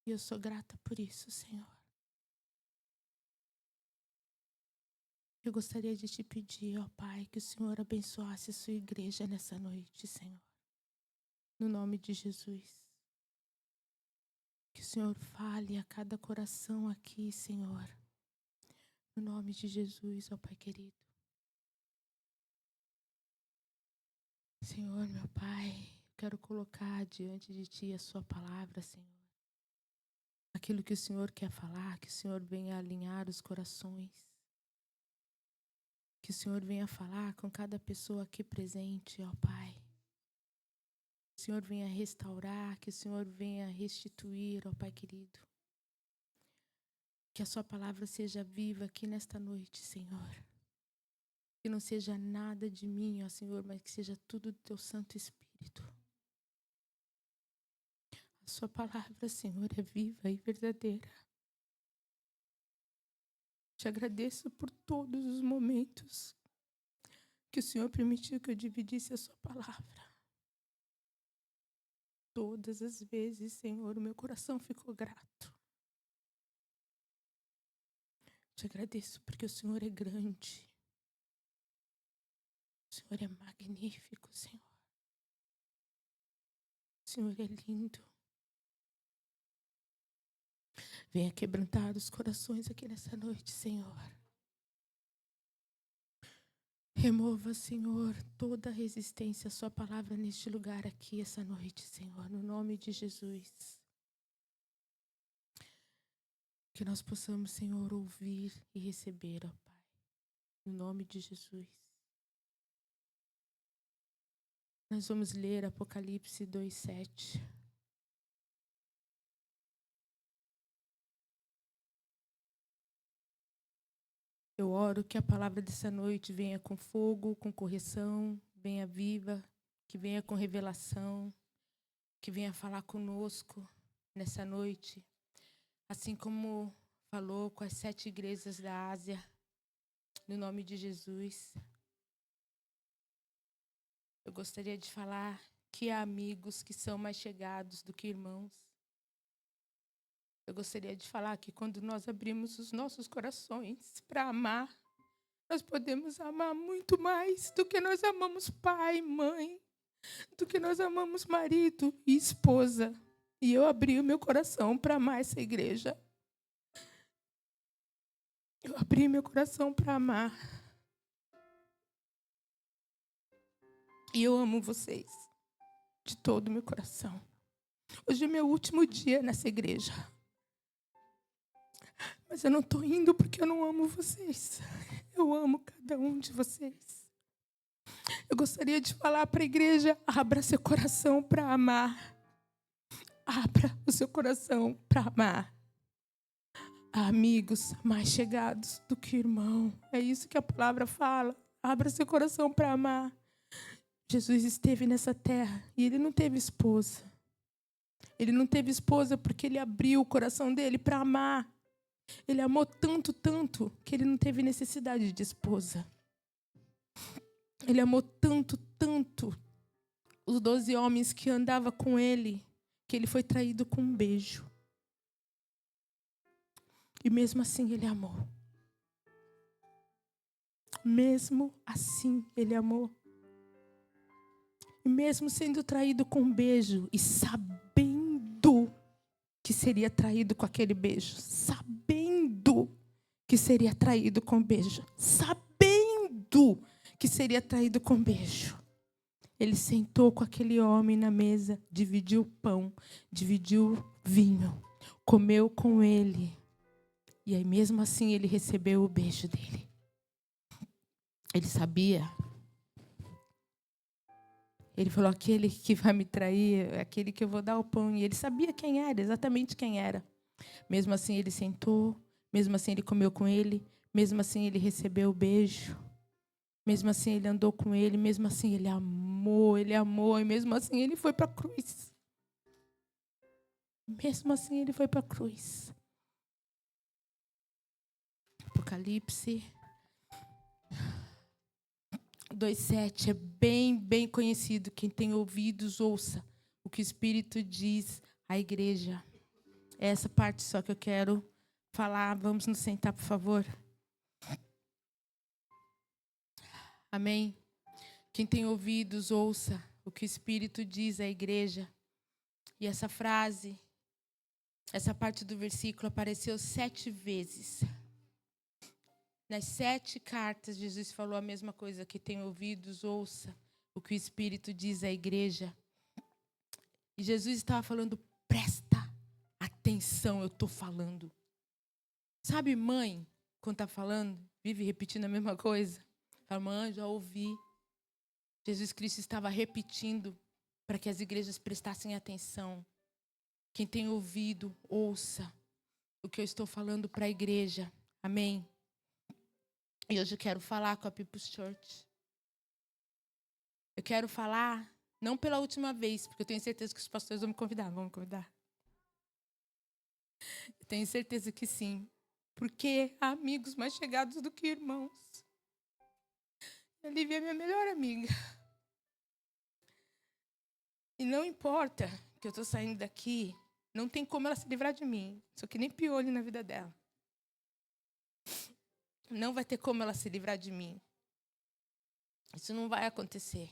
E eu sou grata por isso, Senhor. Eu gostaria de te pedir, ó Pai, que o Senhor abençoasse a sua igreja nessa noite, Senhor. No nome de Jesus. Que o Senhor fale a cada coração aqui, Senhor. No nome de Jesus, ó Pai querido. Senhor, meu Pai, eu quero colocar diante de Ti a sua palavra, Senhor. Aquilo que o Senhor quer falar, que o Senhor venha alinhar os corações. Que o Senhor venha falar com cada pessoa aqui presente, ó Pai. Que o Senhor venha restaurar, que o Senhor venha restituir, ó Pai querido. Que a sua palavra seja viva aqui nesta noite, Senhor. Que não seja nada de mim, ó Senhor, mas que seja tudo do Teu Santo Espírito. A sua palavra, Senhor, é viva e verdadeira. Te agradeço por todos os momentos que o Senhor permitiu que eu dividisse a sua palavra. Todas as vezes, Senhor, o meu coração ficou grato. Te agradeço porque o Senhor é grande. O Senhor é magnífico, Senhor. O Senhor é lindo. Venha quebrantar os corações aqui nessa noite, Senhor. Remova, Senhor, toda a resistência à sua palavra neste lugar aqui, essa noite, Senhor, no nome de Jesus. Que nós possamos, Senhor, ouvir e receber, ó Pai, no nome de Jesus. Nós vamos ler Apocalipse 2:7. Eu oro que a palavra dessa noite venha com fogo, com correção, venha viva, que venha com revelação, que venha falar conosco nessa noite, assim como falou com as 7 igrejas da Ásia, no nome de Jesus. Eu gostaria de falar que há amigos que são mais chegados do que irmãos. Eu gostaria de falar que quando nós abrimos os nossos corações para amar, nós podemos amar muito mais do que nós amamos pai, mãe, do que nós amamos marido e esposa. E eu abri o meu coração para amar essa igreja. Eu abri meu coração para amar. E eu amo vocês de todo o meu coração. Hoje é meu último dia nessa igreja. Mas eu não estou indo porque eu não amo vocês. Eu amo cada um de vocês. Eu gostaria de falar para a igreja: abra seu coração para amar. Abra o seu coração para amar. Há amigos mais chegados do que irmão. É isso que a palavra fala. Abra seu coração para amar. Jesus esteve nessa terra e ele não teve esposa. Ele não teve esposa porque ele abriu o coração dele para amar. Ele amou tanto, tanto, que ele não teve necessidade de esposa. Ele amou tanto, tanto os 12 homens que andavam com ele, que ele foi traído com um beijo. E mesmo assim ele amou. Mesmo assim ele amou. E mesmo sendo traído com um beijo e sabendo que seria traído com aquele beijo, sabendo que seria traído com beijo, sabendo que seria traído com beijo, ele sentou com aquele homem na mesa, dividiu o pão, dividiu o vinho, comeu com ele. E aí mesmo assim ele recebeu o beijo dele. Ele sabia. Ele falou: aquele que vai me trair, aquele que eu vou dar o pão. E ele sabia quem era, exatamente quem era. Mesmo assim ele sentou, mesmo assim ele comeu com ele, mesmo assim ele recebeu o beijo. Mesmo assim ele andou com ele, mesmo assim ele amou, e mesmo assim ele foi para a cruz. Mesmo assim ele foi para a cruz. Apocalipse 2:7 é bem conhecido. Quem tem ouvidos, ouça o que o Espírito diz à igreja. É essa parte só que eu quero falar. Vamos nos sentar, por favor. Amém? Quem tem ouvidos, ouça o que o Espírito diz à igreja. E essa frase, essa parte do versículo apareceu 7 vezes. Nas 7 cartas, Jesus falou a mesma coisa. Quem tem ouvidos, ouça o que o Espírito diz à igreja. E Jesus estava falando, presta atenção, eu estou falando. Sabe, mãe, quando está falando, vive repetindo a mesma coisa? Fala, mãe, já ouvi. Jesus Cristo estava repetindo para que as igrejas prestassem atenção. Quem tem ouvido, ouça o que eu estou falando para a igreja. Amém? E hoje eu quero falar com a People's Church. Eu quero falar, não pela última vez, porque eu tenho certeza que os pastores vão me convidar. Vão me convidar? Eu tenho certeza que sim. Porque há amigos mais chegados do que irmãos. A Lívia é minha melhor amiga. E não importa que eu estou saindo daqui, não tem como ela se livrar de mim. Sou que nem piolho na vida dela. Não vai ter como ela se livrar de mim. Isso não vai acontecer.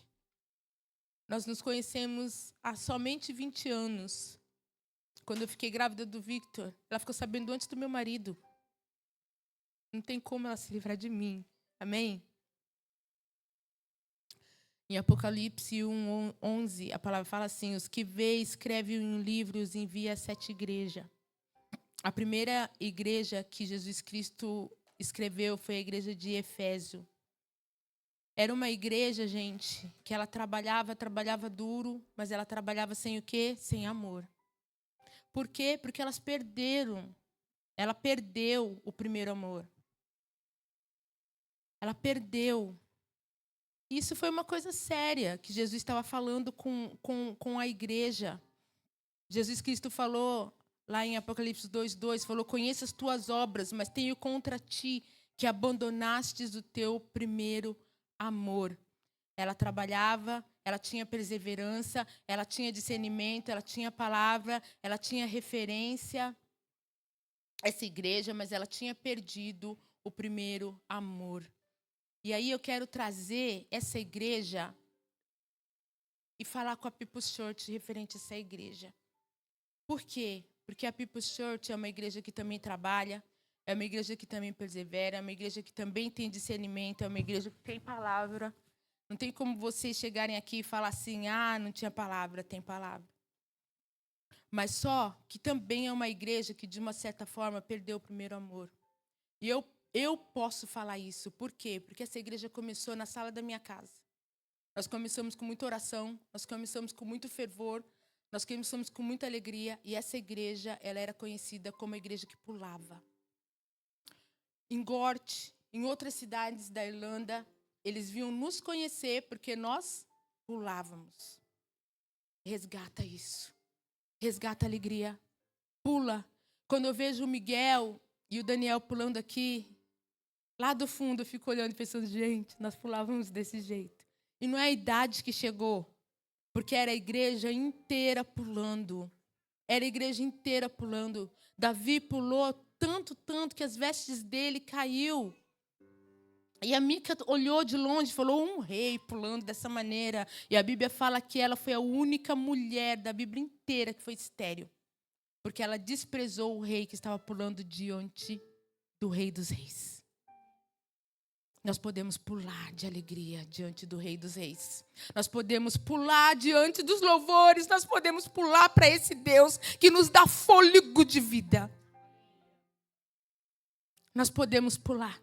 Nós nos conhecemos há somente 20 anos. Quando eu fiquei grávida do Victor, ela ficou sabendo antes do meu marido. Não tem como ela se livrar de mim. Amém? Em Apocalipse 1:11, a palavra fala assim, os que vê, escreve em um livro e os envia a 7 igrejas. A primeira igreja que Jesus Cristo escreveu foi a igreja de Efésio. Era uma igreja, gente, que ela trabalhava duro, mas ela trabalhava sem o quê? Sem amor. Por quê? Porque elas perderam. Ela perdeu o primeiro amor. Ela perdeu. Isso foi uma coisa séria que Jesus estava falando com a igreja. Jesus Cristo falou, lá em Apocalipse 2:2, falou, conheço as tuas obras, mas tenho contra ti que abandonastes o teu primeiro amor. Ela trabalhava, ela tinha perseverança, ela tinha discernimento, ela tinha palavra, ela tinha referência, essa igreja, mas ela tinha perdido o primeiro amor. E aí eu quero trazer essa igreja e falar com a People's Church referente a essa igreja. Por quê? Porque a People's Church é uma igreja que também trabalha, é uma igreja que também persevera, é uma igreja que também tem discernimento, é uma igreja que tem palavra. Não tem como vocês chegarem aqui e falar assim, não tinha palavra, tem palavra. Mas só que também é uma igreja que, de uma certa forma, perdeu o primeiro amor. E eu posso falar isso. Por quê? Porque essa igreja começou na sala da minha casa. Nós começamos com muita oração, nós começamos com muito fervor, nós começamos com muita alegria. E essa igreja, ela era conhecida como a igreja que pulava. Em Gort, em outras cidades da Irlanda, eles vinham nos conhecer porque nós pulávamos. Resgata isso. Resgata a alegria. Pula. Quando eu vejo o Miguel e o Daniel pulando aqui, lá do fundo eu fico olhando e pensando, gente, nós pulávamos desse jeito. E não é a idade que chegou, porque era a igreja inteira pulando. Era a igreja inteira pulando. Davi pulou tanto que as vestes dele caiu. E a Mica olhou de longe e falou, um rei pulando dessa maneira. E a Bíblia fala que ela foi a única mulher da Bíblia inteira que foi estéril. Porque ela desprezou o rei que estava pulando diante do Rei dos Reis. Nós podemos pular de alegria diante do Rei dos Reis. Nós podemos pular diante dos louvores. Nós podemos pular para esse Deus que nos dá fôlego de vida. Nós podemos pular.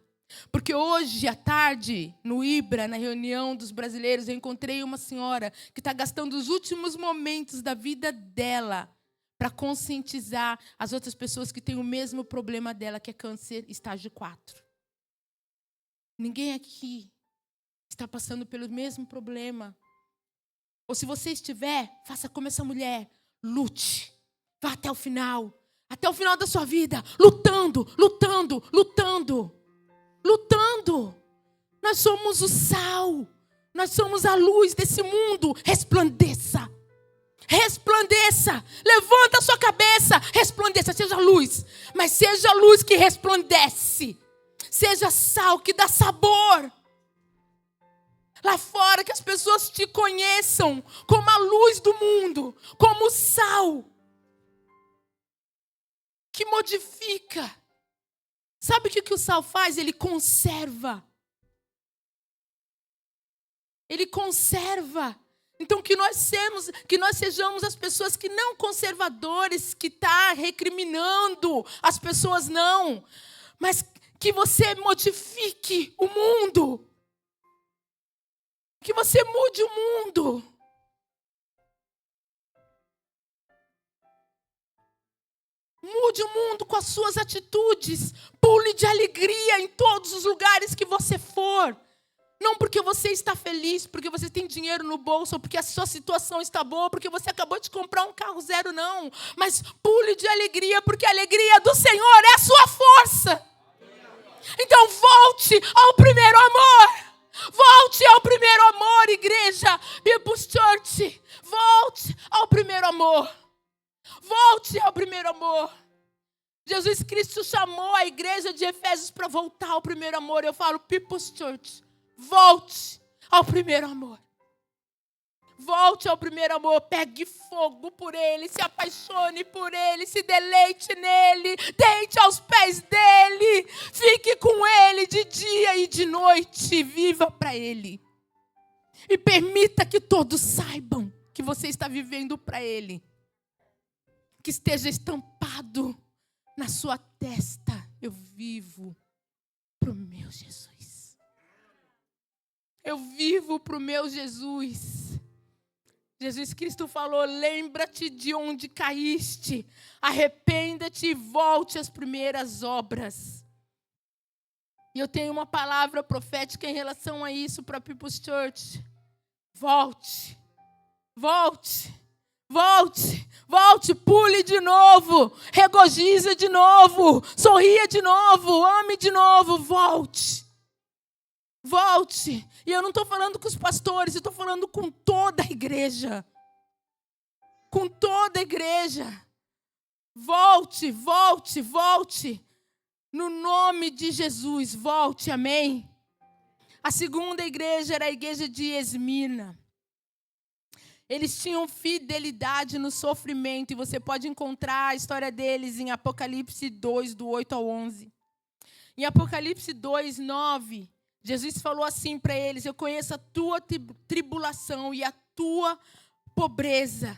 Porque hoje, à tarde, no Ibra, na reunião dos brasileiros, eu encontrei uma senhora que está gastando os últimos momentos da vida dela para conscientizar as outras pessoas que têm o mesmo problema dela, que é câncer estágio 4. Ninguém aqui está passando pelo mesmo problema. Ou se você estiver, faça como essa mulher. Lute. Vá até o final. Até o final da sua vida. Lutando. Nós somos o sal. Nós somos a luz desse mundo. Resplandeça. Levanta a sua cabeça. Resplandeça. Mas seja a luz que resplandece. Seja sal que dá sabor. Lá fora, que as pessoas te conheçam como a luz do mundo, como o sal que modifica. Sabe o que o sal faz? Ele conserva. Ele conserva. Então que nós sejamos as pessoas que não conservadores, que tá recriminando as pessoas, não. Mas que você modifique o mundo. Que você mude o mundo. Mude o mundo com as suas atitudes. Pule de alegria em todos os lugares que você for. Não porque você está feliz, porque você tem dinheiro no bolso, ou porque a sua situação está boa, porque você acabou de comprar um carro zero, não. Mas pule de alegria, porque a alegria do Senhor é a sua força. Então volte ao primeiro amor. Volte ao primeiro amor, igreja. People's Church. Volte ao primeiro amor. Volte ao primeiro amor. Jesus Cristo chamou a igreja de Efésios para voltar ao primeiro amor. Eu falo, People's Church, volte ao primeiro amor. Volte ao primeiro amor, pegue fogo por Ele, se apaixone por Ele, se deleite nele, deite aos pés dEle, fique com Ele de dia e de noite, viva para Ele. E permita que todos saibam que você está vivendo para Ele. Que esteja estampado na sua testa, eu vivo para o meu Jesus. Eu vivo para o meu Jesus. Jesus Cristo falou, lembra-te de onde caíste, arrependa-te e volte às primeiras obras. E eu tenho uma palavra profética em relação a isso para People's Church. Volte, volte, volte, volte, pule de novo, regozije de novo, sorria de novo, ame de novo, volte. Volte. E eu não estou falando com os pastores, eu estou falando com toda a igreja. Com toda a igreja. Volte, volte, volte. No nome de Jesus, volte, amém? A segunda igreja era a igreja de Esmirna. Eles tinham fidelidade no sofrimento, e você pode encontrar a história deles em Apocalipse 2, do 8 ao 11. Em Apocalipse 2, 9... Jesus falou assim para eles, eu conheço a tua tribulação e a tua pobreza.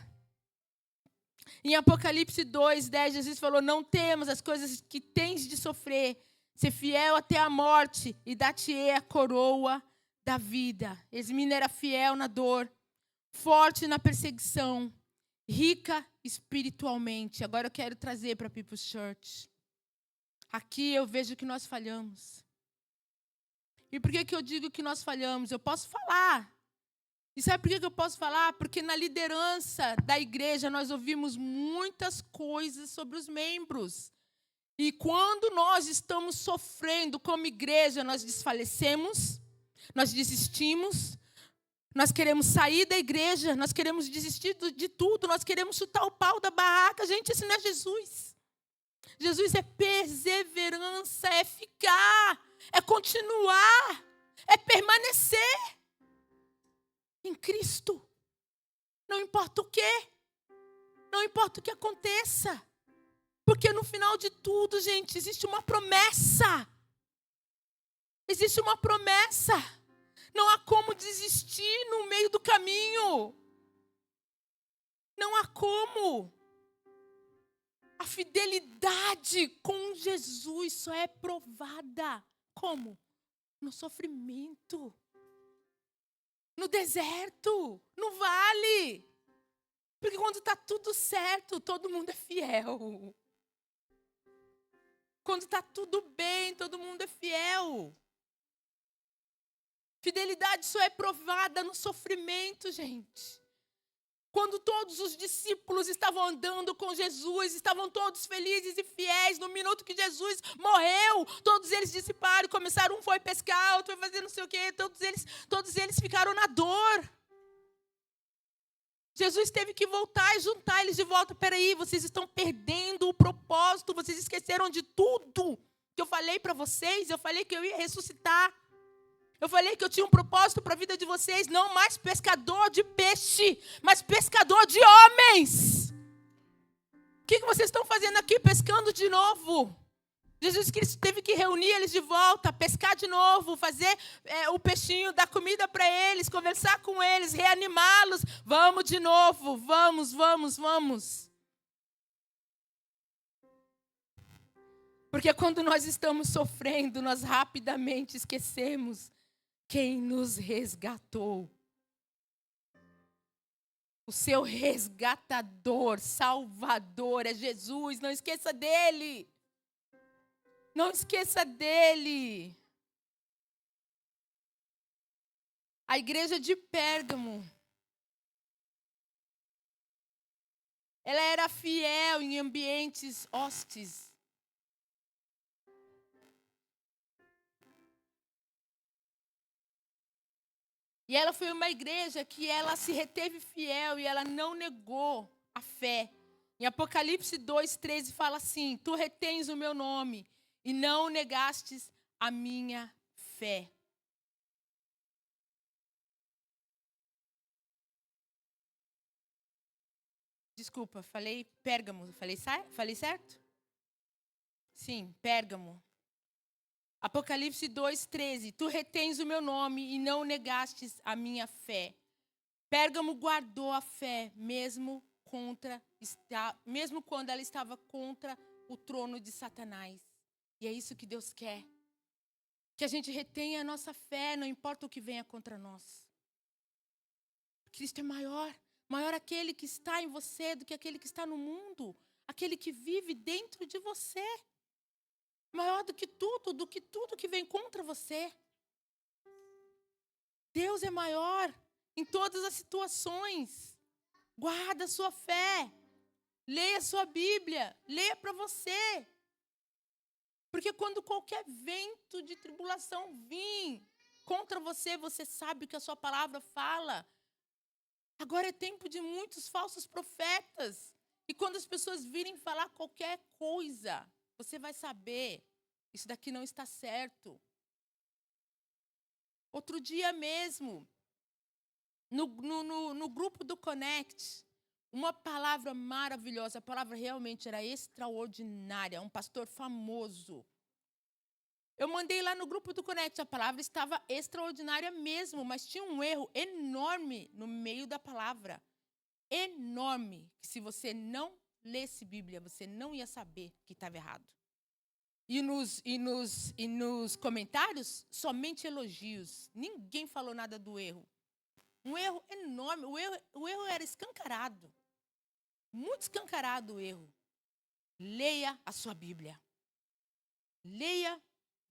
Em Apocalipse 2, 10, Jesus falou, não temas as coisas que tens de sofrer, ser fiel até a morte e dar-te-ei a coroa da vida. Esmirna era fiel na dor, forte na perseguição, rica espiritualmente. Agora eu quero trazer para People's Church. Aqui eu vejo que nós falhamos. E por que eu digo que nós falhamos? Eu posso falar. E sabe por que eu posso falar? Porque na liderança da igreja nós ouvimos muitas coisas sobre os membros. E quando nós estamos sofrendo como igreja, nós desfalecemos, nós desistimos, nós queremos sair da igreja, nós queremos desistir de tudo, nós queremos chutar o pau da barraca. Gente, esse não é Jesus. Jesus é perseverança, é ficar, é continuar, é permanecer em Cristo. Não importa o quê, não importa o que aconteça. Porque no final de tudo, gente, existe uma promessa. Existe uma promessa. Não há como desistir no meio do caminho. Não há como. A fidelidade com Jesus só é provada. Como? No sofrimento. No deserto. No vale. Porque quando está tudo certo, todo mundo é fiel. Quando está tudo bem, todo mundo é fiel. Fidelidade só é provada no sofrimento, gente. Quando todos os discípulos estavam andando com Jesus, estavam todos felizes e fiéis, no minuto que Jesus morreu, todos eles dissiparam, começaram, um foi pescar, outro foi fazer não sei o quê, todos eles ficaram na dor. Jesus teve que voltar e juntar eles de volta. Peraí, vocês estão perdendo o propósito, vocês esqueceram esqueceram de tudo que eu falei para vocês. Eu falei que eu ia ressuscitar. Eu falei que eu tinha um propósito para a vida de vocês. Não mais pescador de peixe, mas pescador de homens. O que vocês estão fazendo aqui pescando de novo? Jesus Cristo teve que reunir eles de volta, pescar de novo, fazer o peixinho, dar comida para eles, conversar com eles, reanimá-los. Vamos de novo, vamos. Porque quando nós estamos sofrendo, nós rapidamente esquecemos quem nos resgatou. O seu resgatador, salvador é Jesus, não esqueça dele. Não esqueça dele. A igreja de Pérgamo, ela era fiel em ambientes hostis. E ela foi uma igreja que ela se reteve fiel e ela não negou a fé. Em Apocalipse 2:13 fala assim: tu retens o meu nome e não negastes a minha fé. Desculpa, falei Pérgamo. Falei certo? Sim, Pérgamo. Apocalipse 2:13. Tu retens o meu nome e não negastes a minha fé. Pérgamo guardou a fé, mesmo quando ela estava contra o trono de Satanás. E é isso que Deus quer. Que a gente retenha a nossa fé, não importa o que venha contra nós. Cristo é maior. Maior aquele que está em você do que aquele que está no mundo. Aquele que vive dentro de você. Maior do que tudo que vem contra você. Deus é maior em todas as situações. Guarda a sua fé. Leia a sua Bíblia. Leia para você. Porque quando qualquer vento de tribulação vir contra você, você sabe o que a sua palavra fala. Agora é tempo de muitos falsos profetas. E quando as pessoas virem falar qualquer coisa, você vai saber, isso daqui não está certo. Outro dia mesmo, no grupo do Connect, uma palavra maravilhosa, a palavra realmente era extraordinária, um pastor famoso. Eu mandei lá no grupo do Connect, a palavra estava extraordinária mesmo, mas tinha um erro enorme no meio da palavra. Enorme, que se você não lesse Bíblia, você não ia saber que estava errado. E nos comentários, somente elogios. Ninguém falou nada do erro. Um erro enorme, o erro era escancarado. Muito escancarado o erro. Leia a sua Bíblia. Leia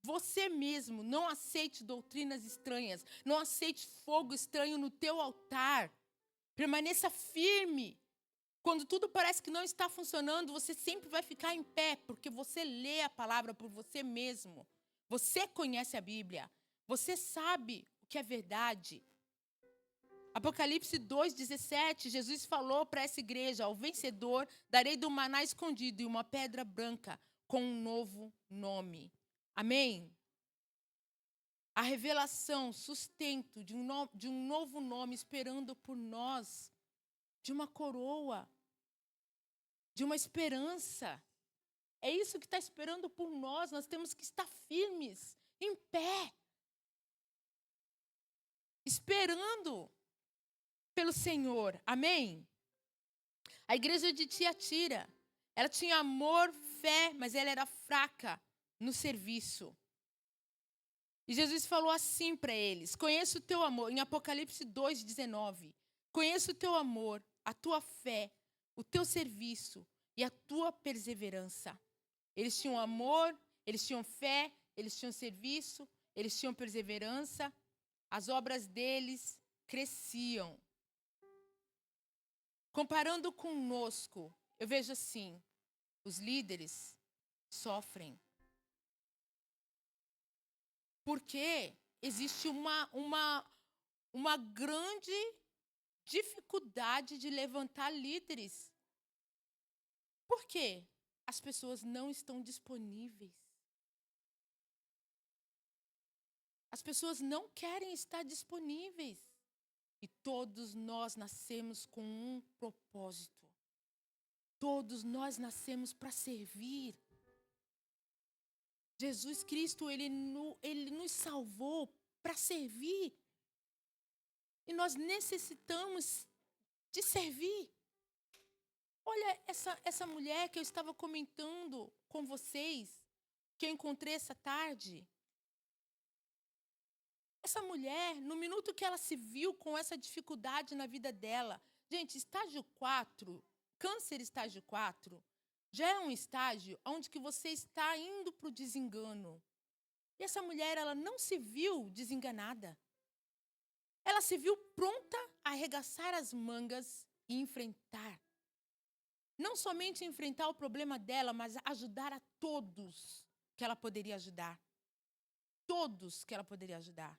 você mesmo. Não aceite doutrinas estranhas. Não aceite fogo estranho no teu altar. Permaneça firme. Quando tudo parece que não está funcionando, você sempre vai ficar em pé, porque você lê a palavra por você mesmo. Você conhece a Bíblia. Você sabe o que é verdade. Apocalipse 2:17, Jesus falou para essa igreja: ao vencedor darei do maná escondido e uma pedra branca com um novo nome. Amém? A revelação, sustento de um novo nome esperando por nós, de uma coroa, de uma esperança. É isso que está esperando por nós. Nós temos que estar firmes, em pé, esperando pelo Senhor. Amém? A igreja de Tiatira, ela tinha amor, fé, mas ela era fraca no serviço. E Jesus falou assim para eles: conheço o teu amor, em Apocalipse 2:19. Conheço o teu amor, a tua fé, o teu serviço e a tua perseverança. Eles tinham amor, eles tinham fé, eles tinham serviço, eles tinham perseverança. As obras deles cresciam. Comparando conosco, eu vejo assim: os líderes sofrem. Porque existe uma grande dificuldade de levantar líderes. Por quê? as pessoas não estão disponíveis. As pessoas não querem estar disponíveis. E todos nós nascemos com um propósito. Todos nós nascemos para servir. Jesus Cristo, ele nos salvou para servir. E nós necessitamos de servir. Olha essa mulher que eu estava comentando com vocês, que eu encontrei essa tarde. Essa mulher, no minuto que ela se viu com essa dificuldade na vida dela, gente, estágio 4, câncer estágio 4, já é um estágio onde que você está indo para o desengano. E essa mulher, ela não se viu desenganada. Ela se viu pronta a arregaçar as mangas e enfrentar. Não somente enfrentar o problema dela, mas ajudar a todos que ela poderia ajudar. Todos que ela poderia ajudar.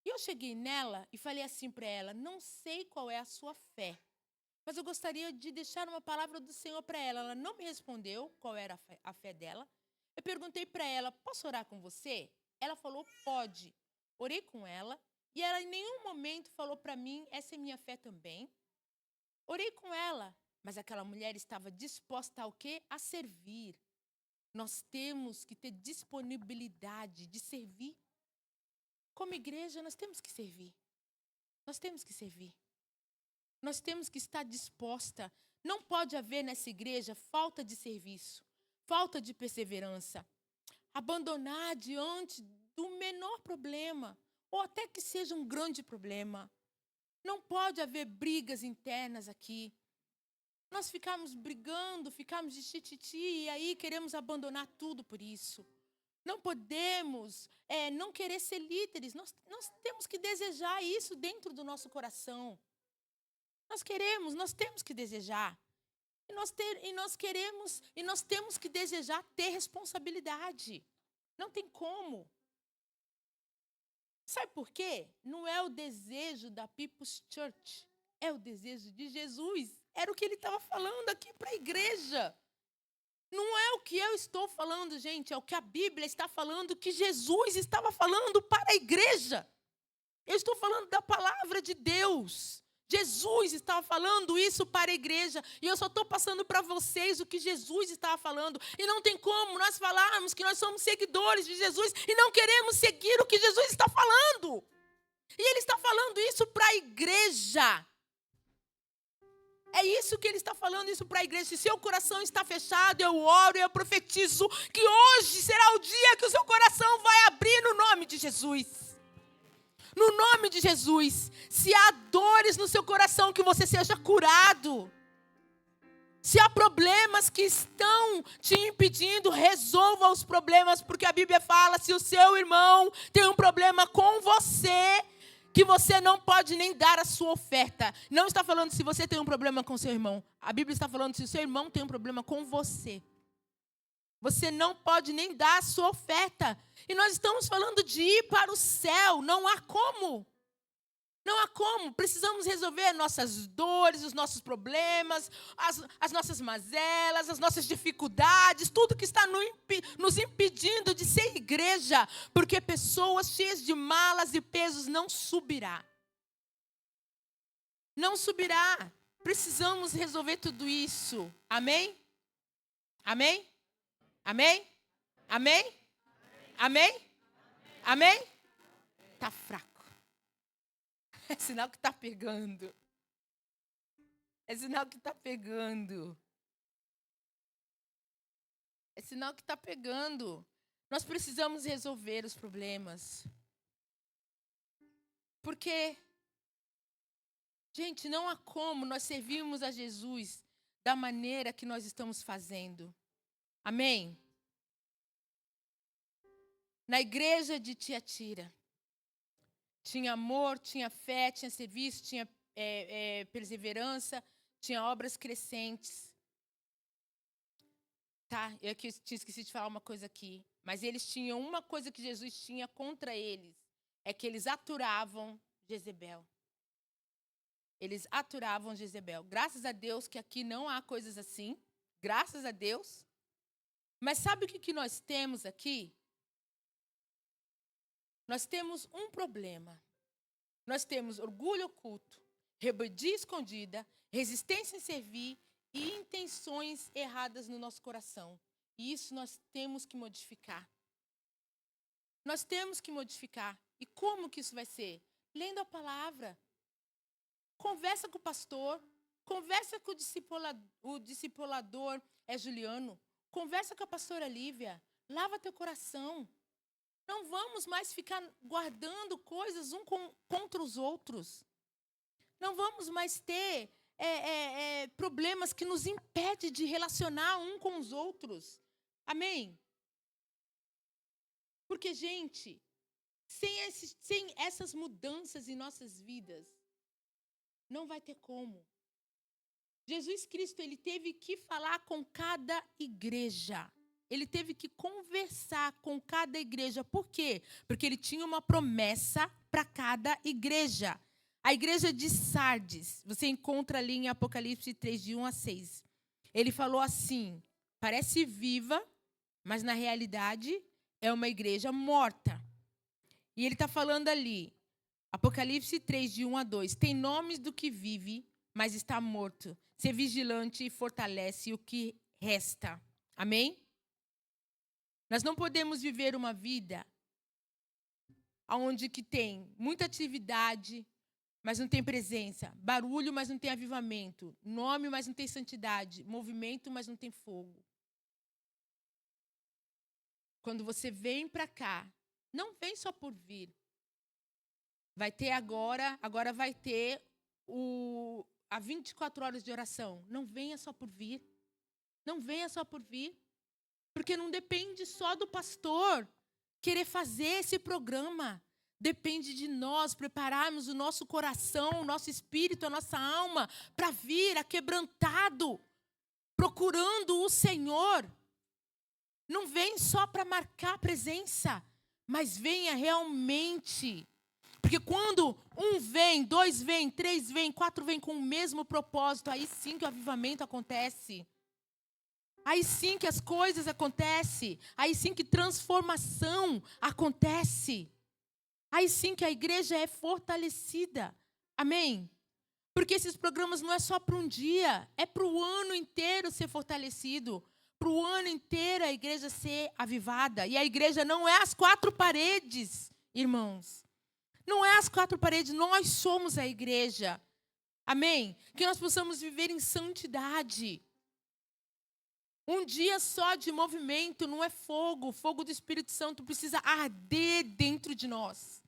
E eu cheguei nela e falei assim para ela, não sei qual é a sua fé, mas eu gostaria de deixar uma palavra do Senhor para ela. Ela não me respondeu qual era a fé dela. Eu perguntei para ela, posso orar com você? Ela falou, pode. Orei com ela e ela em nenhum momento falou para mim, essa é minha fé também. Orei com ela, mas aquela mulher estava disposta ao quê? A servir. Nós temos que ter disponibilidade de servir. Como igreja, nós temos que servir. Nós temos que servir. Nós temos que estar disposta. Não pode haver nessa igreja falta de serviço, falta de perseverança. Abandonar diante do menor problema, ou até que seja um grande problema. Não pode haver brigas internas aqui. Nós ficamos brigando, ficamos de tititi e aí queremos abandonar tudo por isso. Não podemos não querer ser líderes. Nós temos que desejar isso dentro do nosso coração. Nós temos que desejar. E nós temos que desejar ter responsabilidade. Não tem como. Sabe por quê? Não é o desejo da People's Church, é o desejo de Jesus. Era o que ele estava falando aqui para a igreja. Não é o que eu estou falando, gente, é o que a Bíblia está falando, que Jesus estava falando para a igreja. Eu estou falando da palavra de Deus. Jesus estava falando isso para a igreja. E eu só estou passando para vocês o que Jesus estava falando. E não tem como nós falarmos que nós somos seguidores de Jesus e não queremos seguir o que Jesus está falando. E ele está falando isso para a igreja. É isso que ele está falando, isso para a igreja. Se seu coração está fechado, eu oro e eu profetizo que hoje será o dia que o seu coração vai abrir no nome de Jesus. No nome de Jesus. Se há dores no seu coração, que você seja curado. Se há problemas que estão te impedindo, resolva os problemas, porque a Bíblia fala, se o seu irmão tem um problema com você, que você não pode nem dar a sua oferta. Não está falando se você tem um problema com seu irmão. A Bíblia está falando se o seu irmão tem um problema com você. Você não pode nem dar a sua oferta. E nós estamos falando de ir para o céu. Não há como. Não há como. Precisamos resolver nossas dores, os nossos problemas, as nossas mazelas, as nossas dificuldades, tudo que está nos impedindo de ser igreja. Porque pessoas cheias de malas e pesos não subirá. Não subirá. Precisamos resolver tudo isso. Amém? Amém? Amém? Amém? Amém? Amém? Está fraco. É sinal que está pegando. É sinal que está pegando. É sinal que está pegando. Nós precisamos resolver os problemas. Porque, gente, não há como nós servirmos a Jesus da maneira que nós estamos fazendo. Amém? Na igreja de Tiatira, tinha amor, tinha fé, tinha serviço, tinha perseverança, tinha obras crescentes. Tá, eu aqui tinha esquecido de falar uma coisa aqui. Mas eles tinham uma coisa que Jesus tinha contra eles. É que eles aturavam Jezebel. Eles aturavam Jezebel. Graças a Deus que aqui não há coisas assim. Graças a Deus. Mas sabe o que nós temos aqui? Nós temos um problema. Nós temos orgulho oculto, rebeldia escondida, resistência em servir e intenções erradas no nosso coração. E isso nós temos que modificar. Nós temos que modificar. E como que isso vai ser? Lendo a palavra. Conversa com o pastor. Conversa com o discipulador Juliano. Conversa com a pastora Lívia. Lava teu coração. Não vamos mais ficar guardando coisas contra os outros. Não vamos mais ter problemas que nos impedem de relacionar um com os outros. Amém? Porque, gente, sem essas mudanças em nossas vidas, não vai ter como. Jesus Cristo, ele teve que falar com cada igreja. Ele teve que conversar com cada igreja. Por quê? Porque ele tinha uma promessa para cada igreja. A igreja de Sardes, você encontra ali em Apocalipse 3, de 1 a 6. Ele falou assim, parece viva, mas na realidade é uma igreja morta. E ele está falando ali, Apocalipse 3, de 1 a 2. Tem nomes do que vive, mas está morto. Ser vigilante e fortalece o que resta. Amém? Nós não podemos viver uma vida onde que tem muita atividade, mas não tem presença. Barulho, mas não tem avivamento. Nome, mas não tem santidade. Movimento, mas não tem fogo. Quando você vem para cá, não vem só por vir. Vai ter agora vai ter a 24 horas de oração. Não venha só por vir. Não venha só por vir. Porque não depende só do pastor querer fazer esse programa. Depende de nós prepararmos o nosso coração, o nosso espírito, a nossa alma para vir aquebrantado, procurando o Senhor. Não vem só para marcar presença, mas venha realmente. Porque quando um vem, dois vem, três vem, quatro vem com o mesmo propósito, aí sim que o avivamento acontece. Aí sim que as coisas acontecem. Aí sim que transformação acontece. Aí sim que a igreja é fortalecida. Amém? Porque esses programas não é só para um dia. É para o ano inteiro ser fortalecido. Para o ano inteiro a igreja ser avivada. E a igreja não é as quatro paredes, irmãos. Não é as quatro paredes. Nós somos a igreja. Amém? Que nós possamos viver em santidade. Um dia só de movimento não é fogo. O fogo do Espírito Santo precisa arder dentro de nós.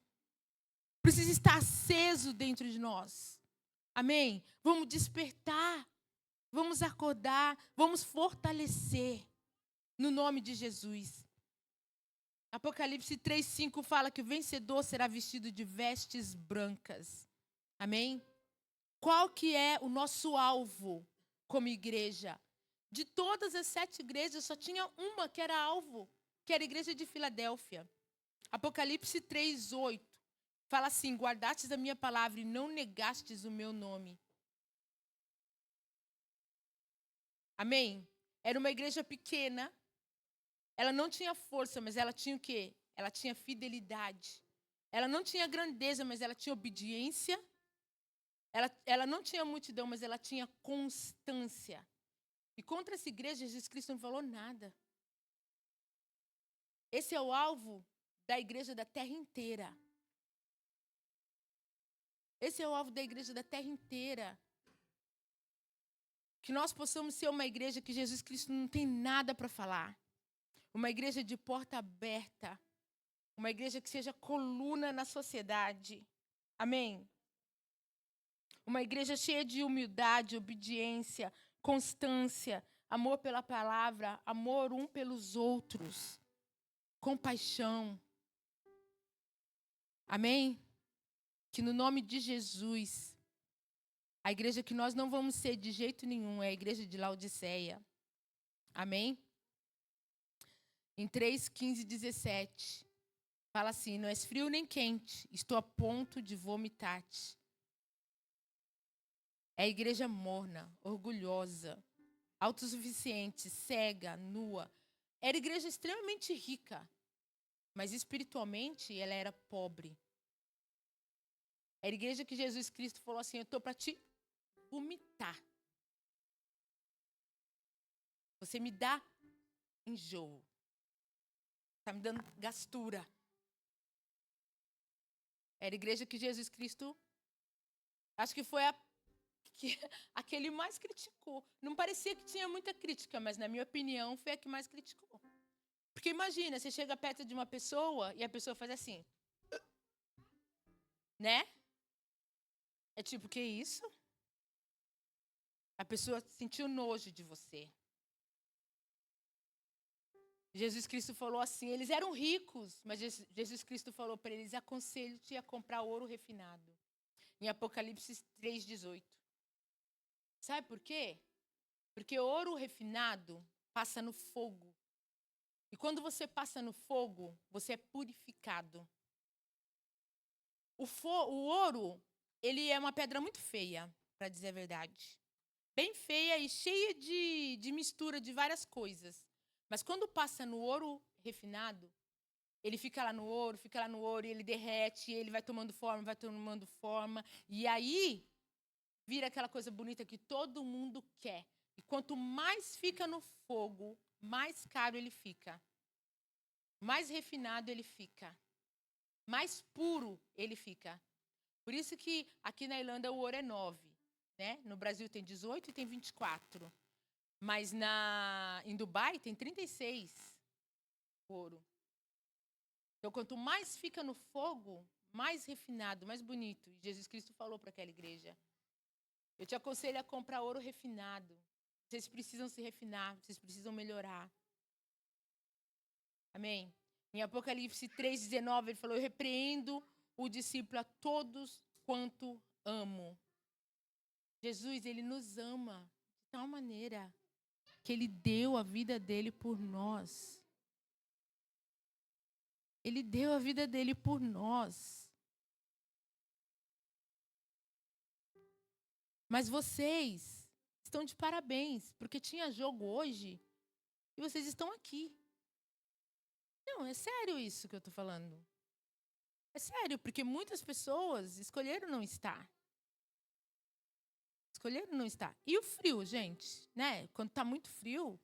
Precisa estar aceso dentro de nós. Amém? Vamos despertar. Vamos acordar. Vamos fortalecer. No nome de Jesus. Apocalipse 3:5 fala que o vencedor será vestido de vestes brancas. Amém? Qual que é o nosso alvo como igreja? De todas as 7 igrejas, só tinha uma que era alvo, que era a igreja de Filadélfia. Apocalipse 3:8 fala assim, guardastes a minha palavra e não negastes o meu nome. Amém? Era uma igreja pequena, ela não tinha força, mas ela tinha o quê? Ela tinha fidelidade. Ela não tinha grandeza, mas ela tinha obediência. Ela não tinha multidão, mas ela tinha constância. E contra essa igreja, Jesus Cristo não falou nada. Esse é o alvo da igreja da terra inteira. Esse é o alvo da igreja da terra inteira. Que nós possamos ser uma igreja que Jesus Cristo não tem nada para falar. Uma igreja de porta aberta. Uma igreja que seja coluna na sociedade. Amém? Uma igreja cheia de humildade, obediência, constância, amor pela palavra, amor um pelos outros, compaixão. Amém? Que no nome de Jesus, a igreja que nós não vamos ser de jeito nenhum é a igreja de Laodiceia. Amém? Em 3:15-17, fala assim, não és frio nem quente, estou a ponto de vomitar-te. É a igreja morna, orgulhosa, autossuficiente, cega, nua. Era igreja extremamente rica, mas espiritualmente ela era pobre. Era igreja que Jesus Cristo falou assim: eu estou para te vomitar. Você me dá enjoo. Está me dando gastura. Era a igreja que Jesus Cristo, acho que foi a que ele mais criticou. Não parecia que tinha muita crítica, mas na minha opinião foi a que mais criticou. Porque imagina, você chega perto de uma pessoa e a pessoa faz assim. Né? É tipo, que isso? A pessoa sentiu nojo de você. Jesus Cristo falou assim, eles eram ricos, mas Jesus Cristo falou para eles: aconselho-te a comprar ouro refinado. Em Apocalipse 3,18. Sabe por quê? Porque ouro refinado passa no fogo. E quando você passa no fogo, você é purificado. O ouro, ele é uma pedra muito feia, para dizer a verdade. Bem feia e cheia de mistura de várias coisas. Mas quando passa no ouro refinado, ele fica lá no ouro, e ele derrete, e ele vai tomando forma. E aí, vira aquela coisa bonita que todo mundo quer. E quanto mais fica no fogo, mais caro ele fica. Mais refinado ele fica. Mais puro ele fica. Por isso que aqui na Irlanda o ouro é 9. Né? No Brasil tem 18 e tem 24. Mas em Dubai tem 36 ouro. Então, quanto mais fica no fogo, mais refinado, mais bonito. E Jesus Cristo falou para aquela igreja: eu te aconselho a comprar ouro refinado. Vocês precisam se refinar, vocês precisam melhorar. Amém? Em Apocalipse 3,19, ele falou: eu repreendo o discípulo a todos quanto amo. Jesus, ele nos ama de tal maneira que ele deu a vida dele por nós. Ele deu a vida dele por nós. Mas vocês estão de parabéns, porque tinha jogo hoje e vocês estão aqui. Não, é sério isso que eu estou falando. É sério, porque muitas pessoas escolheram não estar. Escolheram não estar. E o frio, gente, né? Quando está muito frio,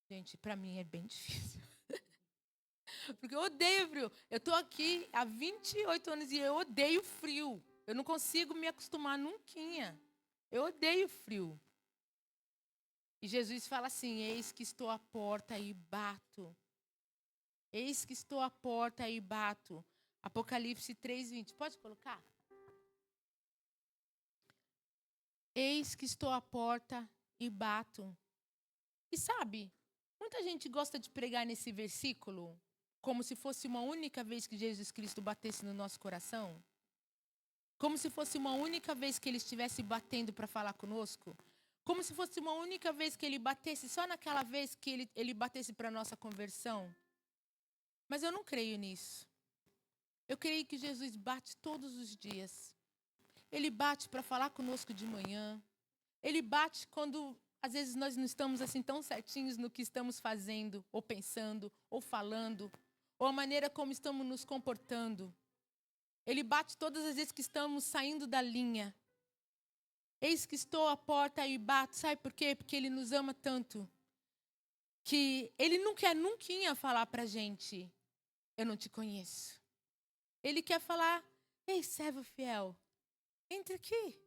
gente, para mim é bem difícil. Porque eu odeio frio. Eu estou aqui há 28 anos e eu odeio frio. Eu não consigo me acostumar nunca. Eu odeio frio. E Jesus fala assim: eis que estou à porta e bato. Eis que estou à porta e bato. Apocalipse 3:20. Pode colocar? Eis que estou à porta e bato. E sabe, muita gente gosta de pregar nesse versículo como se fosse uma única vez que Jesus Cristo batesse no nosso coração. Como se fosse uma única vez que ele estivesse batendo para falar conosco. Como se fosse uma única vez que ele batesse, só naquela vez que ele batesse para a nossa conversão. Mas eu não creio nisso. Eu creio que Jesus bate todos os dias. Ele bate para falar conosco de manhã. Ele bate quando, às vezes, nós não estamos assim tão certinhos no que estamos fazendo, ou pensando, ou falando, ou a maneira como estamos nos comportando. Ele bate todas as vezes que estamos saindo da linha. Eis que estou à porta e bato. Sabe por quê? Porque ele nos ama tanto que ele não quer nunca falar para a gente: eu não te conheço. Ele quer falar: ei, servo fiel, entre aqui.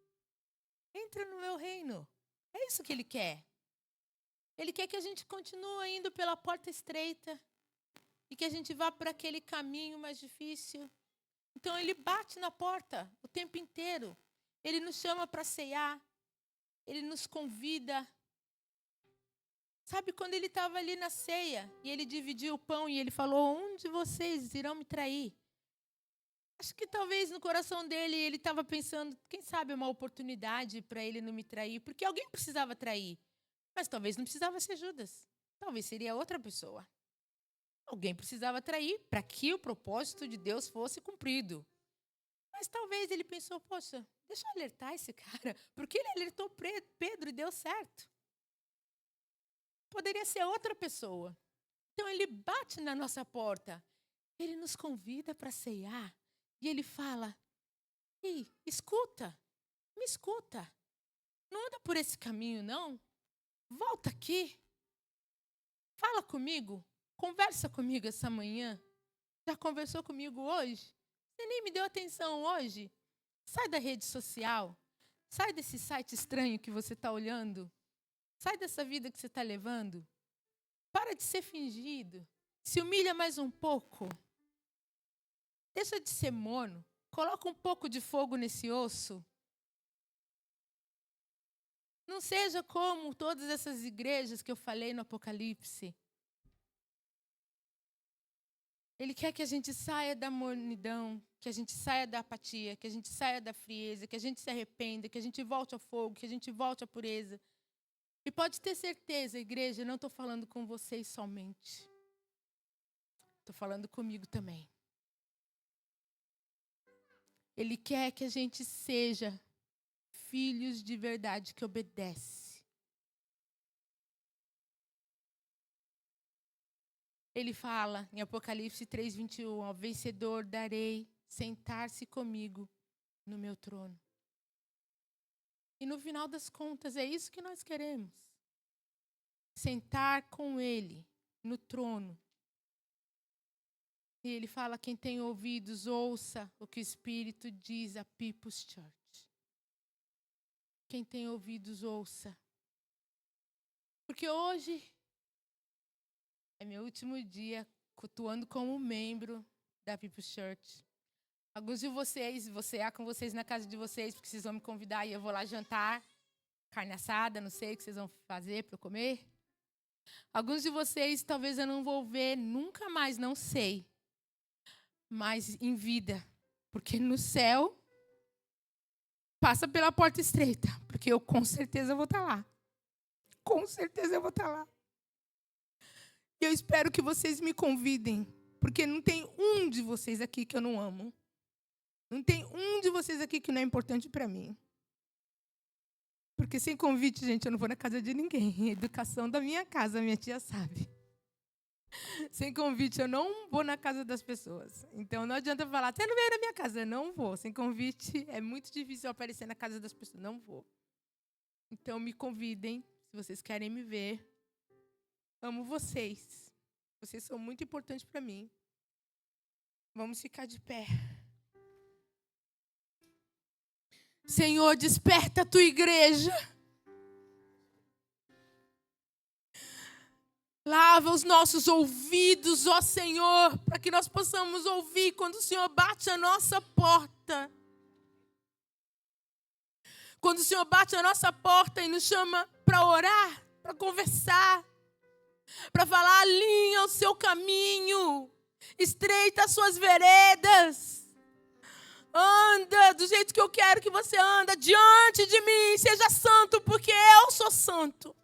Entra no meu reino. É isso que ele quer. Ele quer que a gente continue indo pela porta estreita e que a gente vá por aquele caminho mais difícil. Então ele bate na porta o tempo inteiro. Ele nos chama para ceiar. Ele nos convida. Sabe, quando ele estava ali na ceia e ele dividiu o pão e ele falou: onde vocês irão me trair? Acho que talvez no coração dele ele estava pensando: quem sabe é uma oportunidade para ele não me trair, porque alguém precisava trair. Mas talvez não precisava ser Judas. Talvez seria outra pessoa. Alguém precisava trair para que o propósito de Deus fosse cumprido. Mas talvez ele pensou: poxa, deixa eu alertar esse cara, porque ele alertou Pedro e deu certo. poderia ser outra pessoa. Então, ele bate na nossa porta. Ele nos convida para ceiar. E ele fala, ei, escuta, me escuta. Não anda por esse caminho, não. Volta aqui. Fala comigo. Conversa comigo essa manhã. Já conversou comigo hoje? Você nem me deu atenção hoje? Sai da rede social. Sai desse site estranho que você está olhando. Sai dessa vida que você está levando. Para de ser fingido. Se humilha mais um pouco. Deixa de ser morno. Coloca um pouco de fogo nesse osso. Não seja como todas essas igrejas que eu falei no Apocalipse. Ele quer que a gente saia da mornidão, que a gente saia da apatia, que a gente saia da frieza, que a gente se arrependa, que a gente volte ao fogo, que a gente volte à pureza. E pode ter certeza, igreja, eu não estou falando com vocês somente. Estou falando comigo também. Ele quer que a gente seja filhos de verdade que obedecem. Ele fala em Apocalipse 3:21, ao vencedor darei sentar-se comigo no meu trono. E no final das contas, é isso que nós queremos. Sentar com ele no trono. E ele fala, quem tem ouvidos, ouça o que o Espírito diz a People's Church. Quem tem ouvidos, ouça. Porque hoje é meu último dia cultuando como membro da People's Church. Alguns de vocês, vou cear com vocês na casa de vocês, porque vocês vão me convidar e eu vou lá jantar. Carne assada, não sei o que vocês vão fazer para eu comer. Alguns de vocês talvez eu não vou ver nunca mais, não sei. Mas em vida. Porque no céu, passa pela porta estreita. Porque eu com certeza vou estar lá. Com certeza eu vou estar lá. E eu espero que vocês me convidem. Porque não tem um de vocês aqui que eu não amo. Não tem um de vocês aqui que não é importante para mim. Porque sem convite, gente, eu não vou na casa de ninguém. Educação da minha casa, minha tia sabe. Sem convite, eu não vou na casa das pessoas. Então, não adianta falar, você não veio na minha casa. Eu não vou. Sem convite, é muito difícil eu aparecer na casa das pessoas. Não vou. Então, me convidem, se vocês querem me ver. Amo vocês. Vocês são muito importantes para mim. Vamos ficar de pé. Senhor, desperta a tua igreja. Lava os nossos ouvidos, ó Senhor, para que nós possamos ouvir quando o Senhor bate a nossa porta. Quando o Senhor bate a nossa porta e nos chama para orar, para conversar, para falar, alinha o seu caminho, estreita as suas veredas. Anda do jeito que eu quero que você anda, diante de mim, seja santo, porque eu sou santo.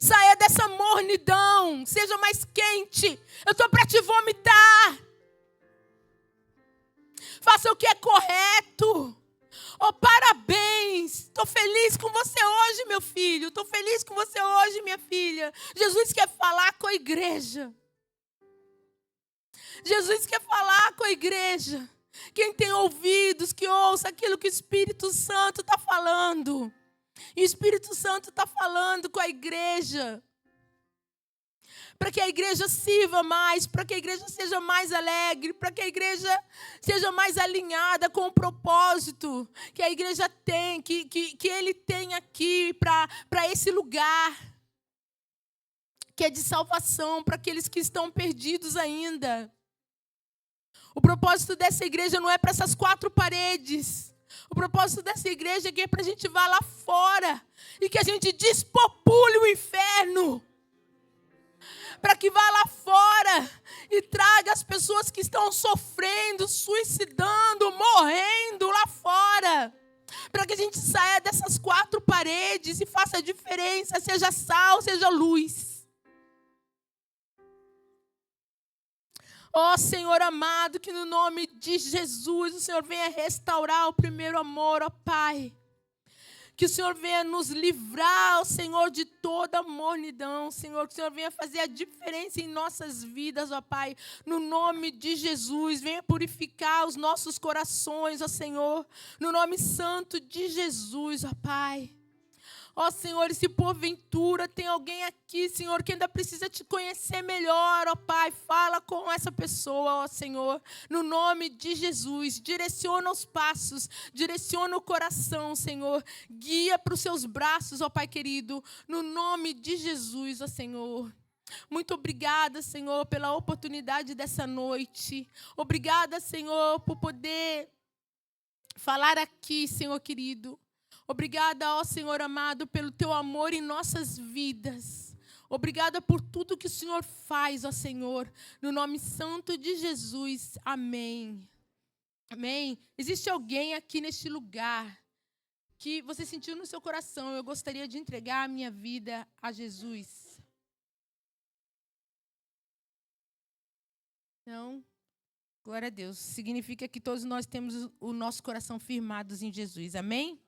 Saia dessa mornidão, seja mais quente. Eu estou para te vomitar. Faça o que é correto. Oh, parabéns. Estou feliz com você hoje, meu filho. Estou feliz com você hoje, minha filha. Jesus quer falar com a igreja. Jesus quer falar com a igreja. Quem tem ouvidos, que ouça aquilo que o Espírito Santo está falando. E o Espírito Santo está falando com a igreja. Para que a igreja sirva mais, para que a igreja seja mais alegre, para que a igreja seja mais alinhada com o propósito que a igreja tem, que ele tem aqui para esse lugar, que é de salvação para aqueles que estão perdidos ainda. O propósito dessa igreja não é para essas 4 paredes. O propósito dessa igreja é que para a gente vá lá fora e que a gente despopule o inferno. Para que vá lá fora e traga as pessoas que estão sofrendo, suicidando, morrendo lá fora. Para que a gente saia dessas 4 paredes e faça a diferença, seja sal, seja luz. Ó Senhor amado, que no nome de Jesus o Senhor venha restaurar o primeiro amor, ó Pai. Que o Senhor venha nos livrar, ó Senhor, de toda mornidão, Senhor. Que o Senhor venha fazer a diferença em nossas vidas, ó Pai. No nome de Jesus, venha purificar os nossos corações, ó Senhor. No nome santo de Jesus, ó Pai. Ó Senhor, e se porventura tem alguém aqui, Senhor, que ainda precisa te conhecer melhor, ó Pai, fala com essa pessoa, ó Senhor, no nome de Jesus. Direciona os passos, direciona o coração, Senhor. Guia para os seus braços, ó Pai querido, no nome de Jesus, ó Senhor. Muito obrigada, Senhor, pela oportunidade dessa noite. Obrigada, Senhor, por poder falar aqui, Senhor querido. Obrigada, ó Senhor amado, pelo teu amor em nossas vidas. Obrigada por tudo que o Senhor faz, ó Senhor. No nome santo de Jesus. Amém. Amém. Existe alguém aqui neste lugar que você sentiu no seu coração: eu gostaria de entregar a minha vida a Jesus? Não? Glória a Deus. Significa que todos nós temos o nosso coração firmados em Jesus. Amém?